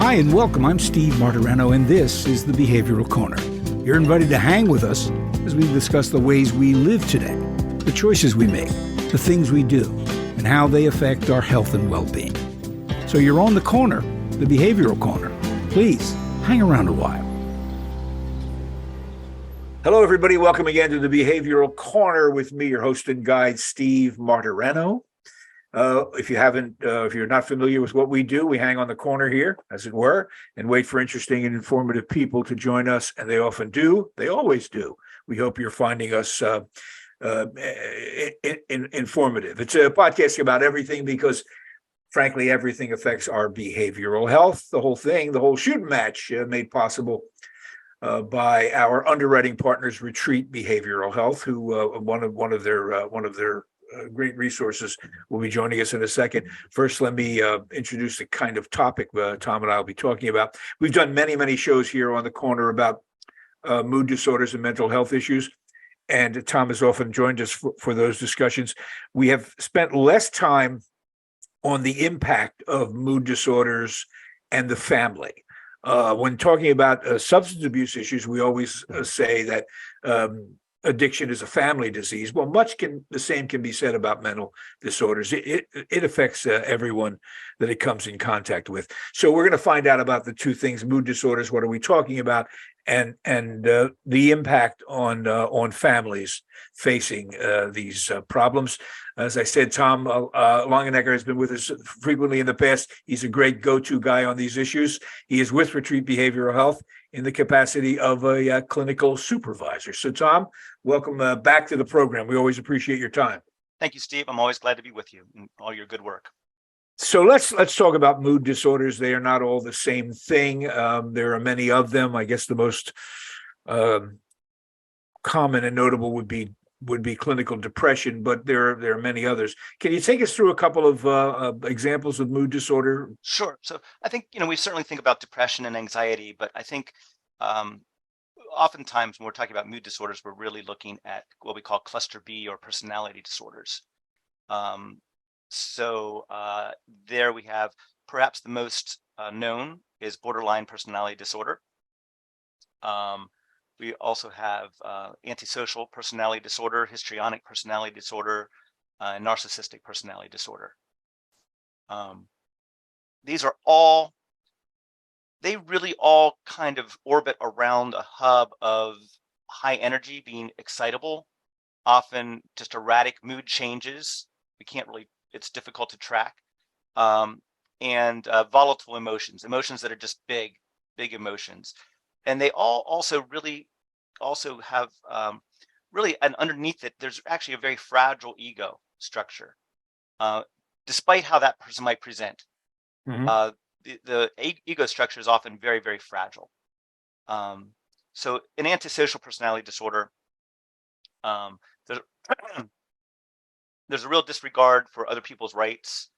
Hi and welcome. I'm Steve Martorano and this is the Behavioral Corner. You're invited to hang with us as we discuss the ways we live today, the choices we make, the things we do, and how they affect our health and well-being. So you're on the corner, the Behavioral Corner. Please hang around a while. Hello, everybody. Welcome again to the Behavioral Corner with me, your host and guide, Steve Martorano. If you're not familiar with what we do, we hang on the corner here, as it were, and wait for interesting and informative people to join us. And they often do. They always do. We hope you're finding us informative. It's a podcast about everything because, frankly, everything affects our behavioral health. The whole thing, the whole shooting match, made possible by our underwriting partners, Retreat Behavioral Health, who one of their great resources will be joining us in a second. First, let me introduce the kind of topic Tom and I will be talking about. We've done many shows here on the corner about mood disorders and mental health issues, and Tom has often joined us for those discussions. We have spent less time on the impact of mood disorders and the family. When talking about substance abuse issues, we always say that addiction is a family disease. Well, the same can be said about mental disorders. It affects everyone that it comes in contact with. So we're going to find out about the two things: mood disorders, what are we talking about, and the impact on families facing these problems. As I said, Tom Longenecker has been with us frequently in the past. He's a great go-to guy on these issues. He is with Retreat Behavioral Health in the capacity of a clinical supervisor. So, Tom, welcome back to the program. We always appreciate your time. Thank you, Steve. I'm always glad to be with you and all your good work. So let's talk about mood disorders. They are not all the same thing. There are many of them. I guess the most common and notable would be clinical depression, but there are many others. Can you take us through a couple of examples of mood disorder? Sure. So I think, we certainly think about depression and anxiety, but I think oftentimes when we're talking about mood disorders, we're really looking at what we call cluster B or personality disorders. So there we have perhaps the most known is borderline personality disorder. We also have antisocial personality disorder, histrionic personality disorder, and narcissistic personality disorder. They really all kind of orbit around a hub of high energy, being excitable, often just erratic mood changes. It's difficult to track, and volatile emotions that are just big emotions. And they all also have and underneath it, there's actually a very fragile ego structure, despite how that person might present. Mm-hmm. The ego structure is often very, very fragile. So in antisocial personality disorder, there's a real disregard for other people's rights.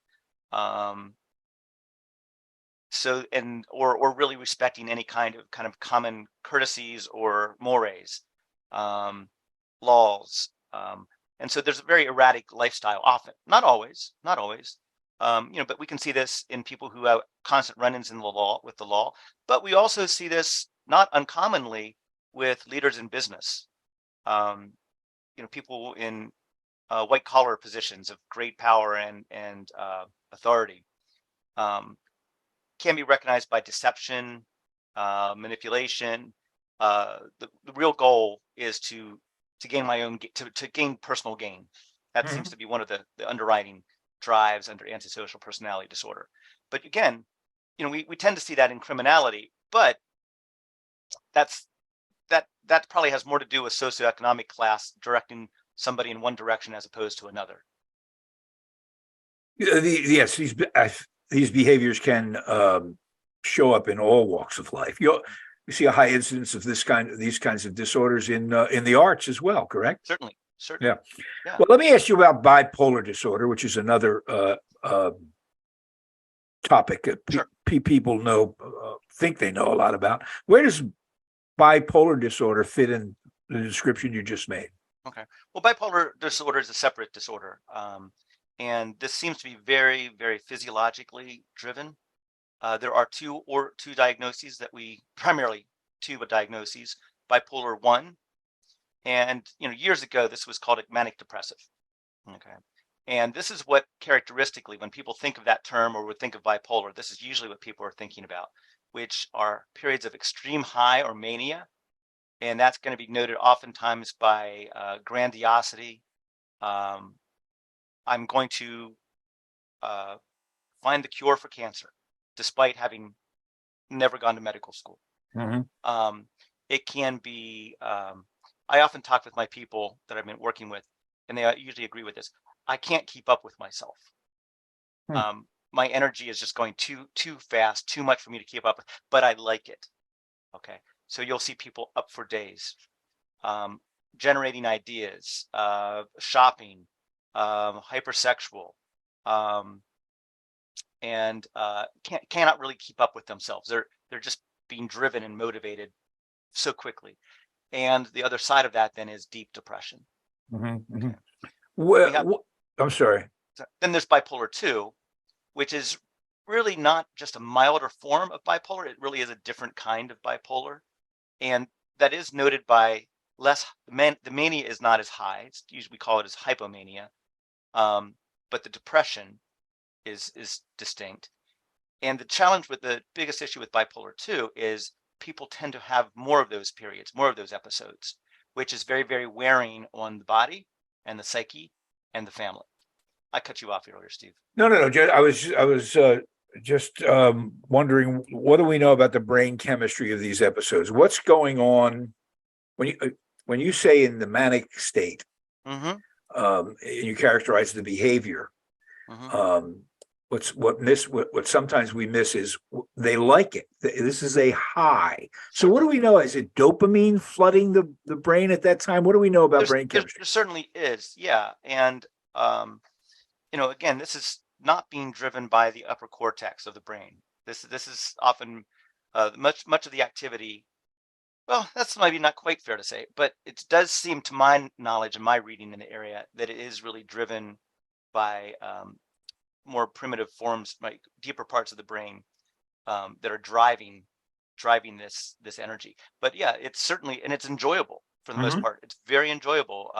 Or really respecting any kind of common courtesies or mores, laws, and so there's a very erratic lifestyle. Often, not always, but we can see this in people who have constant run-ins with the law. But we also see this not uncommonly with leaders in business. People in white-collar positions of great power and authority. Can be recognized by deception, manipulation. The real goal is to gain personal gain. That mm-hmm. seems to be one of the underwriting drives under antisocial personality disorder. But again, we tend to see that in criminality, but that probably has more to do with socioeconomic class directing somebody in one direction as opposed to another. Yes, these behaviors can show up in all walks of life. You see a high incidence of these kinds of disorders in the arts as well, correct? Certainly. Yeah. Well, let me ask you about bipolar disorder, which is another topic that sure. People think they know a lot about. Where does bipolar disorder fit in the description you just made? Okay. Well, bipolar disorder is a separate disorder. And this seems to be very, very physiologically driven. There are two diagnoses that we primarily two diagnoses: bipolar 1, and years ago this was called a manic depressive. Okay. And this is what characteristically, when people think of that term or would think of bipolar, this is usually what people are thinking about, which are periods of extreme high or mania. And that's going to be noted oftentimes by grandiosity. I'm going to uh, find the cure for cancer, despite having never gone to medical school. Mhm. It can be, I often talk with my people that I've been working with, and they usually agree with this. I can't keep up with myself. Hmm. My energy is just going too fast, too much for me to keep up with, but I like it. Okay. So you'll see people up for days, generating ideas, shopping, hypersexual, and cannot really keep up with themselves. They're just being driven and motivated so quickly. And the other side of that then is deep depression. Mhm. Mhm. Okay. We have Well, I'm sorry. Then there's bipolar 2, which is really not just a milder form of bipolar. It really is a different kind of bipolar, and that is noted by less. The mania is not as high. It's usually we call it as hypomania, but the depression is distinct. And the challenge with the biggest issue with bipolar 2 is people tend to have more of those periods, more of those episodes, which is very, very wearing on the body and the psyche and the family. I cut you off earlier, Steve. No. I was just wondering, what do we know about the brain chemistry of these episodes? What's going on when you say in the manic state, Mm-hmm. and you characterize the behavior? Mm-hmm. What sometimes we miss is they like it. This is a high. So what do we know? Is it dopamine flooding the brain at that time? What do we know about brain chemistry? There certainly is, yeah. And again, this is not being driven by the upper cortex of the brain. This is often much of the activity. Well, that's maybe not quite fair to say, but it does seem, to my knowledge and my reading in the area, that it is really driven by more primitive forms, like deeper parts of the brain that are driving this energy. But yeah, it's certainly, and it's enjoyable for the most Mhm. part. It's very enjoyable,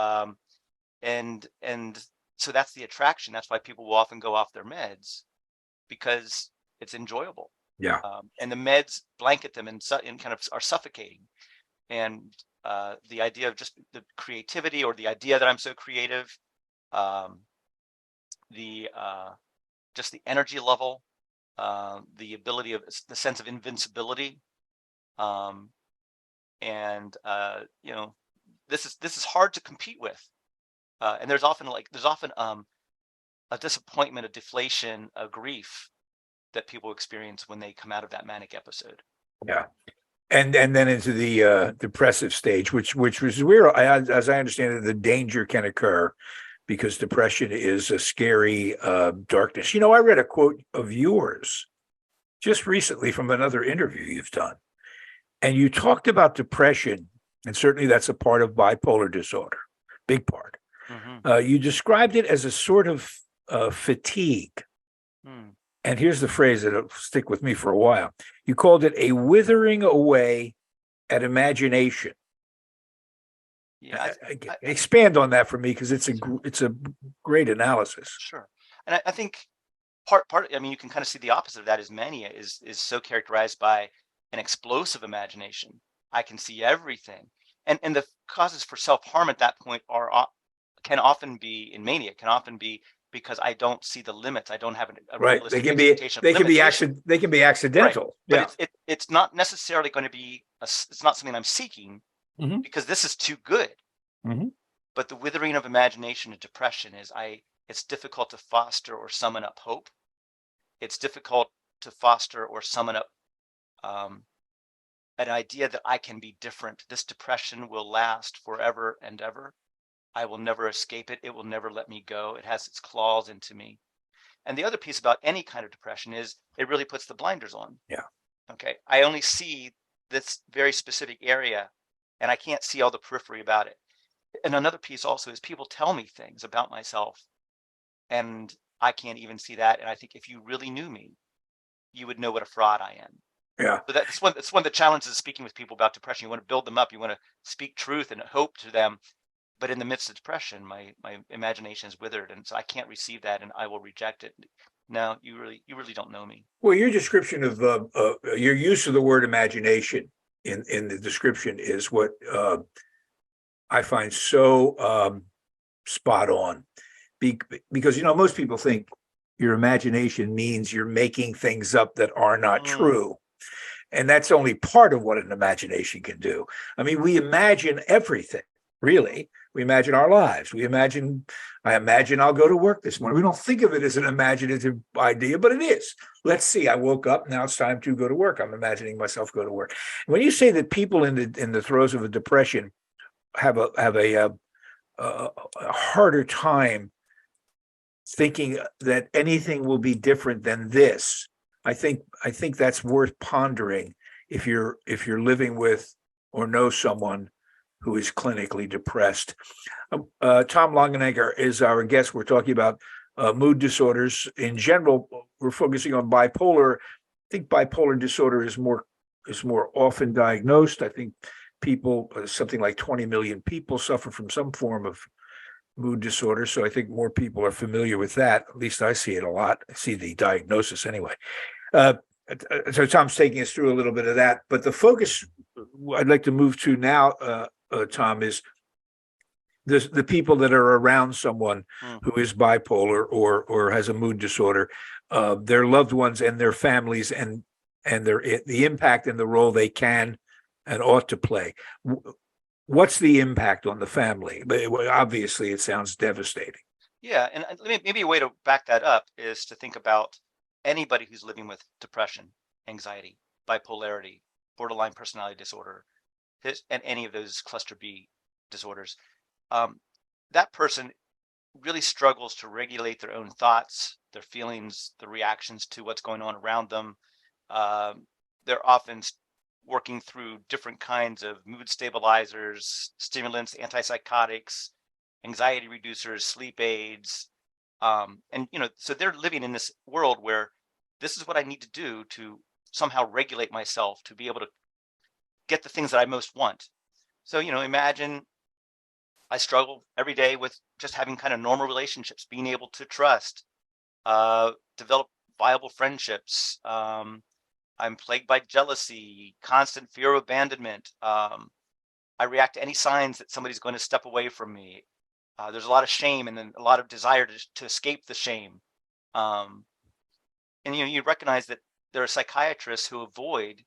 and so that's the attraction. That's why people will often go off their meds, because it's enjoyable. Yeah. And the meds blanket them and kind of are suffocating. And the idea of just the creativity, or the idea that I'm so creative, um, the just the energy level, the ability of the sense of invincibility, um, and this is hard to compete with. And there's often a disappointment, a deflation, a grief that people experience when they come out of that manic episode. Yeah. And then into the depressive stage, which was where, as I understand it, the danger can occur, because depression is a scary darkness. I read a quote of yours just recently from another interview you've done, and you talked about depression, and certainly that's a part of bipolar disorder, big part. Mm-hmm. You described it as a sort of fatigue. Mm. And here's the phrase that'll stick with me for a while. You called it a withering away at imagination. Yeah, Expand on that for me, because it's a great analysis. sure. And I think part. I mean, you can kind of see the opposite of that is mania is so characterized by an explosive imagination. I can see everything, and the causes for self harm at that point can often be in mania. Can often be because I don't see the limits. I don't have a Right. They realistic can be expectation of limitation. they can be Right. accidental. But Yeah. it's not necessarily going to be it's not something I'm seeking, Mhm. because this is too good. Mhm. But the withering of imagination and depression is it's difficult to foster or summon up hope. It's difficult to foster or summon up um, an idea that I can be different. This depression will last forever and ever. I will never escape it. It will never let me go. It has its claws into me. And the other piece about any kind of depression is it really puts the blinders on. Yeah. Okay. I only see this very specific area, and I can't see all the periphery about it. And another piece also is people tell me things about myself, and I can't even see that. And I think if you really knew me, you would know what a fraud I am. Yeah. So that's one of the challenges of speaking with people about depression. You want to build them up. You want to speak truth and hope to them. But in the midst of depression, my imagination is withered, and so I can't receive that, and I will reject it. No, you really don't know me. Well, your description of your use of the word imagination in the description is what I find so spot on. Because most people think your imagination means you're making things up that are not true. And that's only part of what an imagination can do. I mean, we imagine everything, really. We imagine our lives. I imagine I'll go to work this morning. We don't think of it as an imaginative idea, but it is. Let's see, I woke up, now it's time to go to work. I'm imagining myself go to work. When you say that people in the throes of a depression have a harder time thinking that anything will be different than this, I think that's worth pondering if you're living with or know someone who is clinically depressed. Tom Longenecker is our guest. We're talking about mood disorders in general. We're focusing on bipolar. I think bipolar disorder is more often diagnosed. I think something like 20 million people suffer from some form of mood disorder. So I think more people are familiar with that. At least I see it a lot. I see the diagnosis anyway. So Tom's taking us through a little bit of that. But the focus I'd like to move to now, Tom, is the people that are around someone who is bipolar or has a mood disorder, their loved ones and their families, and the impact and the role they can and ought to play. What's the impact on the family? Obviously, it sounds devastating. Yeah, and maybe a way to back that up is to think about anybody who's living with depression, anxiety, bipolarity, borderline personality disorder, and any of those cluster B disorders. That person really struggles to regulate their own thoughts, their feelings, their reactions to what's going on around them. They're often working through different kinds of mood stabilizers, stimulants, antipsychotics, anxiety reducers, sleep aids. And so they're living in this world where this is what I need to do to somehow regulate myself to be able to get the things that I most want. So, imagine I struggle every day with just having kind of normal relationships, being able to trust, develop viable friendships. I'm plagued by jealousy, constant fear of abandonment. I react to any signs that somebody's going to step away from me. There's a lot of shame and then a lot of desire to escape the shame. And you recognize that there are psychiatrists who avoid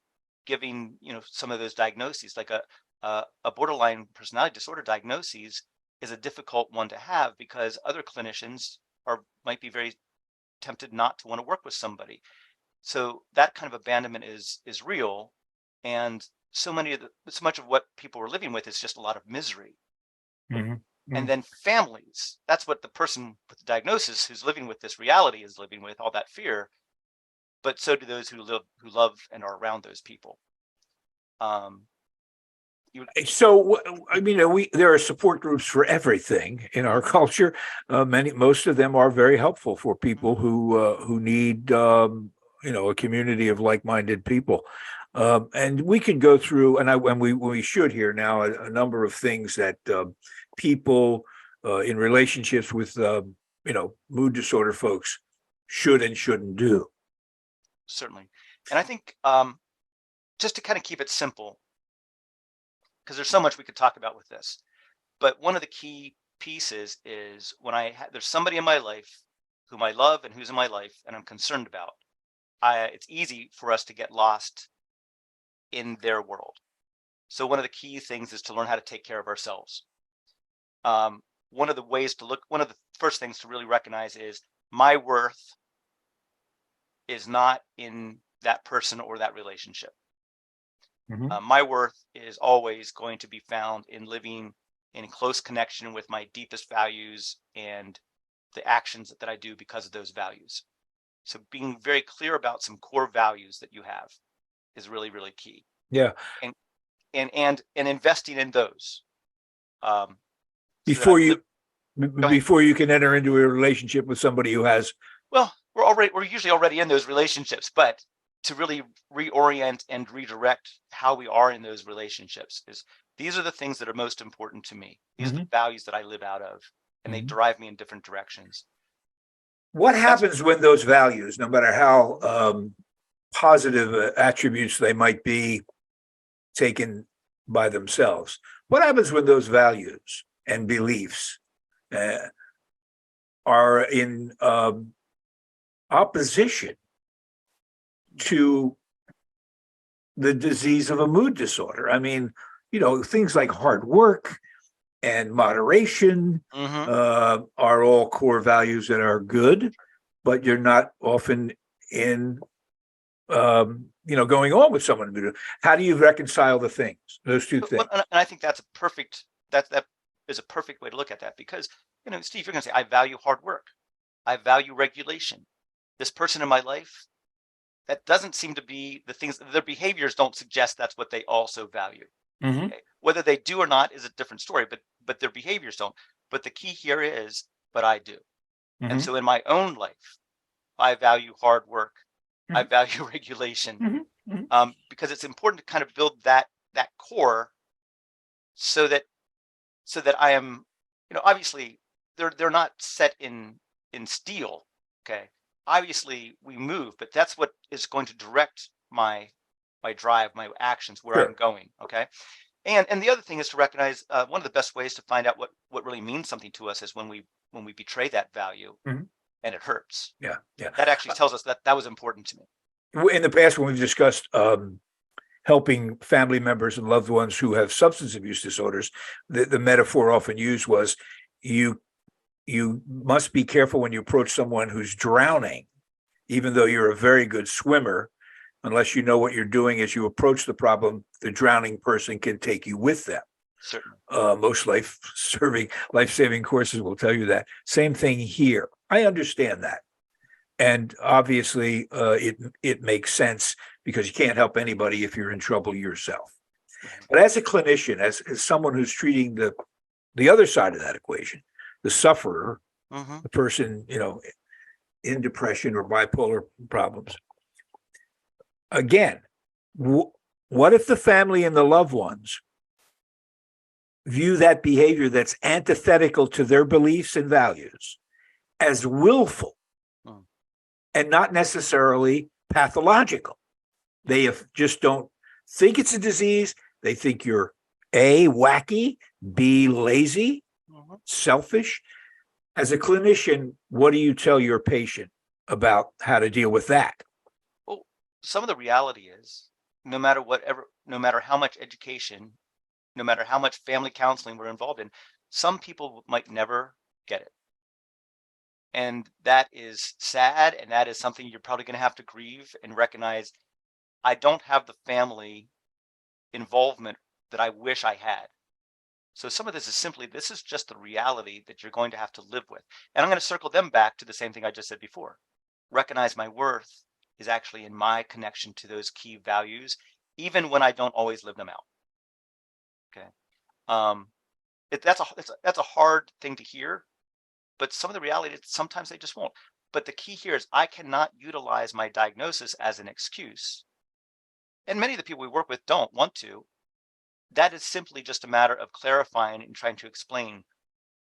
giving some of those diagnoses, like a borderline personality disorder diagnosis is a difficult one to have because other clinicians might be very tempted not to want to work with somebody. So that kind of abandonment is real, and so much of what people are living with is just a lot of misery. And then families, that's what the person with the diagnosis who's living with this reality is living with, all that fear. But so do those who love and are around those people. So, there are support groups for everything in our culture. Most of them are very helpful for people who need, a community of like-minded people. And we can go through, and we should here now, a number of things that people in relationships with, mood disorder folks should and shouldn't do. Certainly. And I think just to kind of keep it simple, because there's so much we could talk about with this, but one of the key pieces is when there's somebody in my life whom I love and who's in my life and I'm concerned about, it's easy for us to get lost in their world. So one of the key things is to learn how to take care of ourselves. One of the first things to really recognize is my worth is not in that person or that relationship. My worth is always going to be found in living in close connection with my deepest values and the actions that I do because of those values. So being very clear about some core values that you have is really, really key. Yeah. And investing in those. Before you can enter into a relationship with somebody who has. Well, we're usually already in those relationships, but to really reorient and redirect how we are in those relationships. Is these are the things that are most important to me. These are the values that I live out of, and they drive me in different directions. What happens when those values, no matter how positive attributes they might be taken by themselves, what happens when those values and beliefs are in opposition to the disease of a mood disorder? I mean, things like hard work and moderation are all core values that are good, but you're not often in, going on with someone. How do you reconcile those two things? And I think that is a perfect way to look at that, because, Steve, you're going to say, I value hard work. I value regulation. This person in my life, that doesn't seem to be the things, their behaviors don't suggest that's what they also value. Okay? Whether they do or not is a different story, but their behaviors don't. But the key here is, but I do. And so in my own life, I value hard work. I value regulation, because it's important to kind of build that core, so that I am, obviously they're not set in steel. Okay. Obviously we move, but that's what is going to direct my drive, my actions, where I'm going. Okay. And the other thing is to recognize, one of the best ways to find out what really means something to us is when we betray that value, and it hurts. Yeah. That actually tells us that was important to me. In the past, when we've discussed helping family members and loved ones who have substance abuse disorders, the metaphor often used was you must be careful when you approach someone who's drowning, even though you're a very good swimmer. Unless you know what you're doing as you approach the problem, the drowning person can take you with them. Certainly. Most life-saving courses will tell you that. Same thing here. I understand that. And obviously, it makes sense, because you can't help anybody if you're in trouble yourself. But as a clinician, as someone who's treating the other side of that equation, the sufferer, the person, in depression or bipolar problems, again, what if the family and the loved ones view that behavior that's antithetical to their beliefs and values as willful and not necessarily pathological? They just don't think it's a disease. They think you're A, wacky, B, lazy, selfish. As a clinician, what do you tell your patient about how to deal with that? Well, some of the reality is, no matter how much education, no matter how much family counseling we're involved in, some people might never get it. And that is sad. And that is something you're probably going to have to grieve and recognize. I don't have the family involvement that I wish I had. So some of this is just the reality that you're going to have to live with. And I'm going to circle them back to the same thing I just said before. Recognize my worth is actually in my connection to those key values, even when I don't always live them out. Okay. That's a hard thing to hear, but some of the reality is sometimes they just won't. But the key here is I cannot utilize my diagnosis as an excuse. And many of the people we work with don't want to. That is simply just a matter of clarifying and trying to explain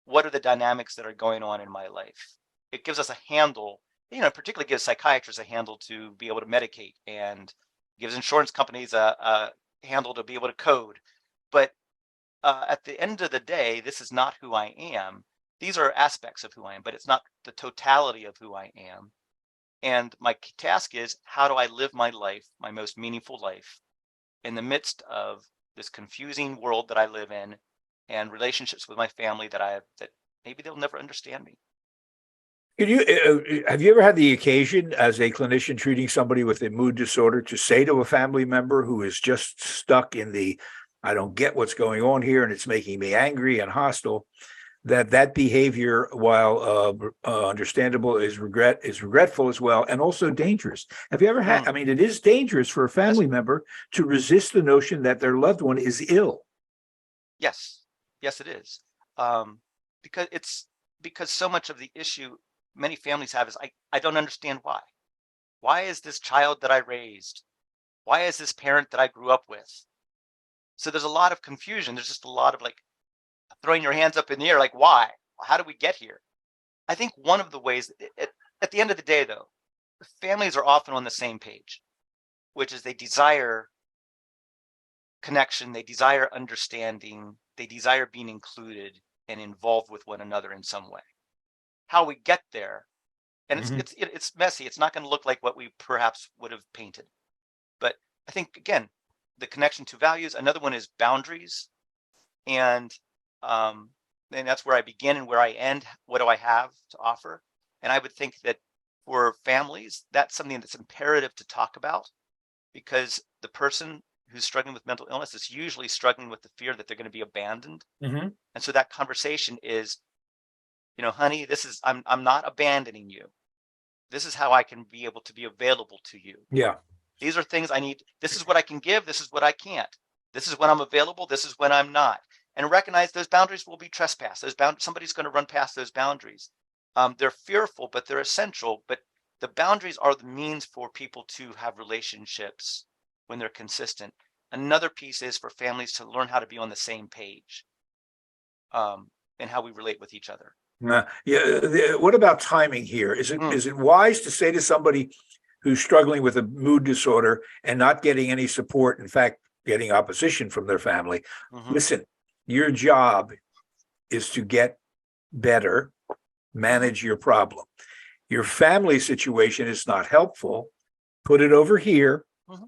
what are the dynamics that are going on in my life. It gives us a handle, particularly gives psychiatrists a handle to be able to medicate, and gives insurance companies a handle to be able to code. But at the end of the day, this is not who I am. These are aspects of who I am, but it's not the totality of who I am. And my task is, how do I live my life, my most meaningful life, in the midst of this confusing world that I live in, and relationships with my family that maybe they'll never understand me. Have you ever had the occasion, as a clinician treating somebody with a mood disorder, to say to a family member who is just stuck in I don't get what's going on here, and it's making me angry and hostile, that behavior, while understandable, is regretful as well, and also dangerous? Have you ever had? I mean, it is dangerous for a family member to resist the notion that their loved one is ill. Yes, it is, because so much of the issue many families have is I don't understand why. Why is this child that I raised? Why is this parent that I grew up with? So there's a lot of confusion. There's just a lot of like throwing your hands up in the air, like, why? How did we get here? I think one of the ways, at the end of the day, though, families are often on the same page, which is they desire connection, they desire understanding, they desire being included and involved with one another in some way. How we get there, and Mhm. it's messy. It's not going to look like what we perhaps would have painted. But I think again, the connection to values. Another one is boundaries, and um, and that's where I begin and where I end. What do I have to offer? And I would think that for families, that's something that's imperative to talk about because the person who's struggling with mental illness is usually struggling with the fear that they're going to be abandoned. Mhm. And so that conversation is, honey, this is I'm not abandoning you. This is how I can be able to be available to you. Yeah. These are things I need. This is what I can give. This is what I can't. This is when I'm available. This is when I'm not. And recognize those boundaries will be trespassed. Somebody's going to run past those boundaries. They're fearful, but they're essential. But the boundaries are the means for people to have relationships when they're consistent. Another piece is for families to learn how to be on the same page and how we relate with each other. Yeah. What about timing here? Is it Mm, is it wise to say to somebody who's struggling with a mood disorder and not getting any support, in fact, getting opposition from their family, hmm listen, your job is to get better, manage your problem. Your family situation is not helpful. Put it over here, hmm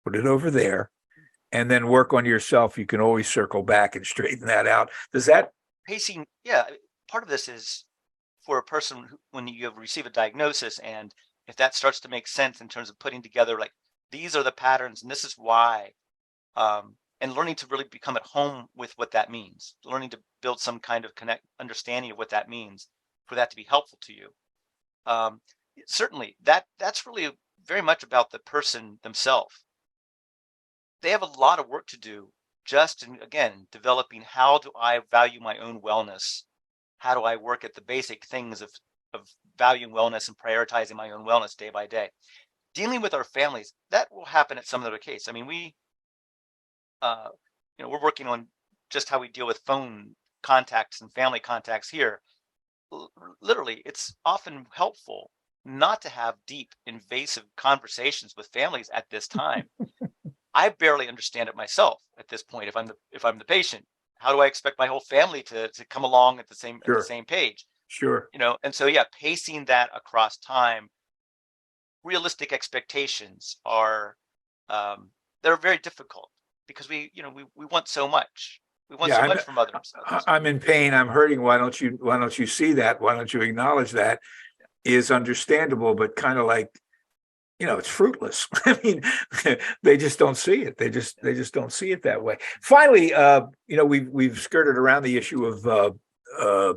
put it over there, and then work on yourself. You can always circle back and straighten that out. Does that? Pacing, yeah. Part of this is for a person when you receive a diagnosis and if that starts to make sense in terms of putting together like these are the patterns and this is why and learning to really become at home with what that means, learning to build some kind of connect understanding of what that means for that to be helpful to you. um, Certainly that's really very much about the person themselves. They have a lot of work to do just in again developing how do I value my own wellness, how do I work at the basic things of valuing wellness and prioritizing my own wellness day by day. Dealing with our families, that will happen at some other case. I mean, uh, we're working on just how we deal with phone contacts and family contacts here. Literally, it's often helpful not to have deep, invasive conversations with families at this time. I barely understand it myself at this point. If I'm the patient, how do I expect my whole family to come along at the Sure, same page? sure. And so yeah, pacing that across time, realistic expectations are they're very difficult because we want so much. We want Yeah, so much from others. I'm in pain. I'm hurting. Why don't you see that? Why don't you acknowledge that? Is understandable, but kind of like, it's fruitless. I mean, they just don't see it. They just don't see it that way. Finally, we've skirted around the issue of uh,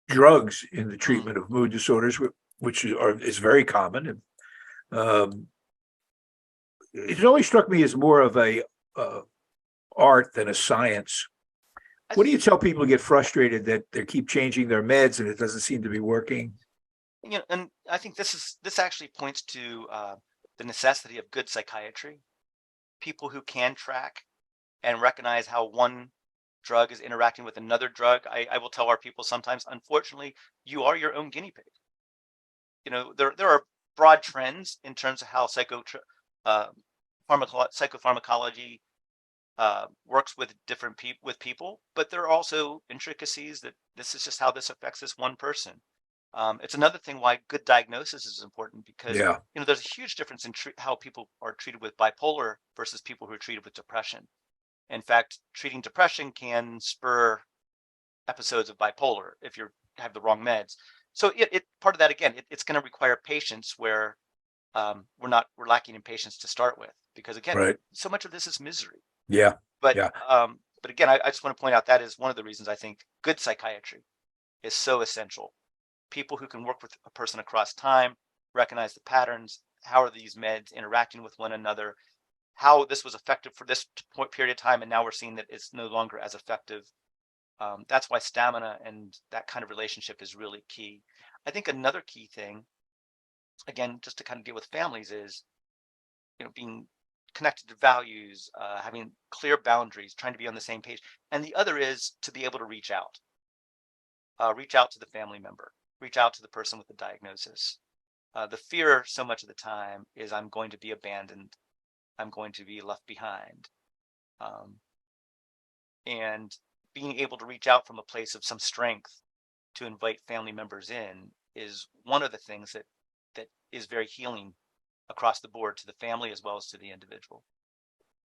drugs in the Mm, treatment of mood disorders, which is very common. And it's always struck me as more of a art than a science. I What do think you tell people who get frustrated that they keep changing their meds and it doesn't seem to be working? and I think this actually points to the necessity of good psychiatry. People who can track and recognize how one drug is interacting with another drug. I will tell our people sometimes, unfortunately, you are your own guinea pig. There are broad trends in terms of how uh, psychopharmacology works with different people, but there are also intricacies that this is just how this affects this one person. It's another thing why good diagnosis is important because Yeah, there's a huge difference in how people are treated with bipolar versus people who are treated with depression. In fact, treating depression can spur episodes of bipolar if you have the wrong meds. So it part of that again, it's going to require patience where we're lacking in patience to start with because again, right. so much of this is misery. Yeah, But yeah. but again, I just want to point out that is one of the reasons I think good psychiatry is so essential. People who can work with a person across time, recognize the patterns, how are these meds interacting with one another, how this was effective for this period of time, and now we're seeing that it's no longer as effective. That's why stamina and that kind of relationship is really key. I think another key thing again, just to kind of deal with families is, being connected to values, having clear boundaries, trying to be on the same page. And the other is to be able to reach out to the family member, reach out to the person with the diagnosis. The fear so much of the time is I'm going to be abandoned. I'm going to be left behind. And being able to reach out from a place of some strength to invite family members in is one of the things that is very healing across the board to the family as well as to the individual.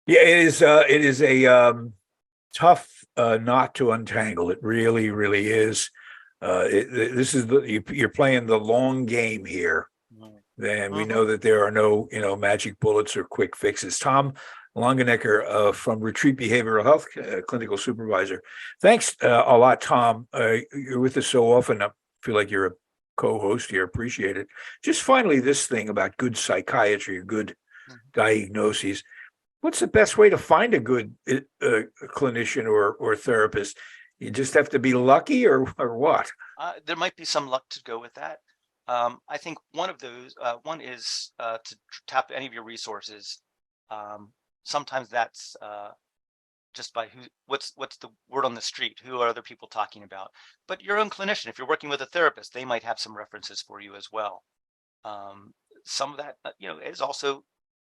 Yeah, it is. It is a tough knot to untangle. It really, really is. This is you're playing the long game here. Then we know that there are no, magic bullets or quick fixes. Tom Longenecker from Retreat Behavioral Health, clinical supervisor. Thanks a lot, Tom. You're with us so often. I feel like you're a co-host here. Appreciate it. Just finally, this thing about good psychiatry, good diagnoses. What's the best way to find a good clinician or therapist? You just have to be lucky, or what? There might be some luck to go with that. I think one of those, one is to tap any of your resources. Sometimes that's just by what's the word on the street, who are other people talking about. But your own clinician, if you're working with a therapist, they might have some references for you as well. Some of that, is also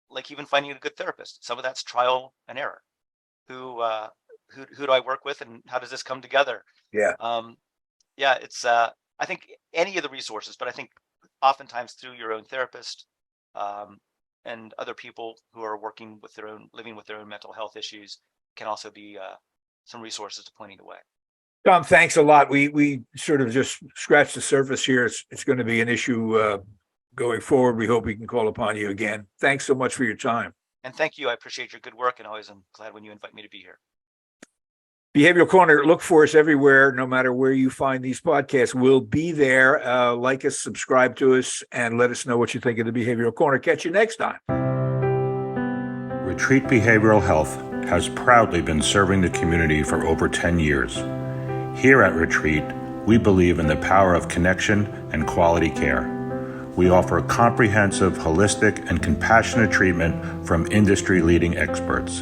like even finding a good therapist. Some of that's trial and error. Who do I work with, and how does this come together? Yeah. It's I think any of the resources, but I think oftentimes through your own therapist and other people who are living with their own mental health issues can also be some resources to pointing the way. Tom, thanks a lot. We sort of just scratched the surface here. It's going to be an issue going forward. We hope we can call upon you again. Thanks so much for your time. And thank you. I appreciate your good work, and always I'm glad when you invite me to be here. Behavioral Corner, look for us everywhere. No matter where you find these podcasts, we'll be there. Like us, subscribe to us, and let us know what you think of the Behavioral Corner. Catch you next time. Retreat Behavioral Health has proudly been serving the community for over 10 years. Here at Retreat, we believe in the power of connection and quality care. We offer comprehensive, holistic, and compassionate treatment from industry-leading experts.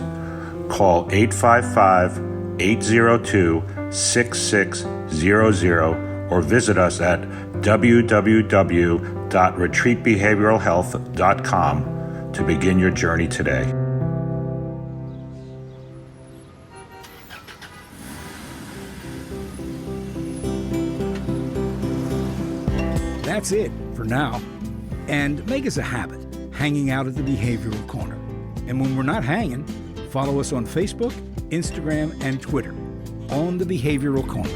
Call 855-802-6600 or visit us at www.retreatbehavioralhealth.com to begin your journey today. That's it for now. And make us a habit, hanging out at the Behavioral Corner. And when we're not hanging, follow us on Facebook, Instagram, and Twitter on the Behavioral Corner.